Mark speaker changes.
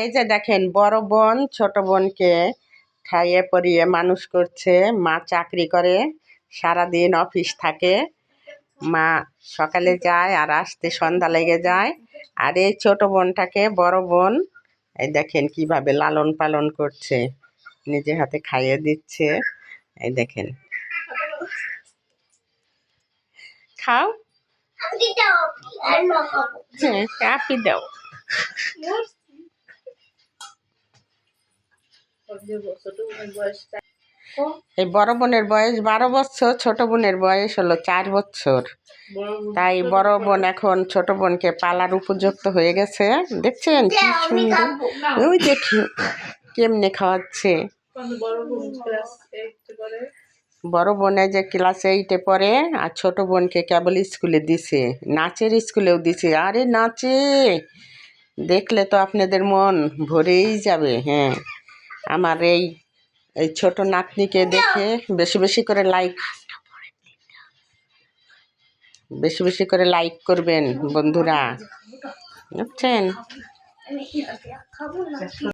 Speaker 1: এই যে দেখেন বড় বোন ছোট বোনকে খাইয়ে পরিয়ে মানুষ করছে। মা চাকরি করে, সারাদিন অফিস থাকে। মা সকালে যায় আর আসতে সন্ধ্যা লেগে যায়। আর এই ছোট বোনটাকে বড় বোন এই দেখেন কিভাবে লালন পালন করছে, নিজে হাতে খাইয়ে দিচ্ছে। এই দেখেন, খাও, হ্যাঁ আপি দাও। এই বড় বোনের বয়স 12 বছর, ছোট বোনের বয়স হলো 4 বছর। তাই বড় বোন এখন ছোট বোনকে পালার উপযুক্ত হয়ে গেছে। দেখছেন কি সুন্দর, ওই দেখি কেমনে খাওয়াচ্ছে। বড় বোনে যে ক্লাস 8-এ পড়ে, আর ছোট বোনকে কেবল স্কুলে দিছে, নাচের স্কুলেও দিছে। আরে নাচে দেখলে তো আপনাদের মন ভরেই যাবে। হ্যাঁ, আমার এই এই ছোট নাতনিকে দেখে বেশি বেশি করে লাইক করবেন বন্ধুরা, বুঝছেন।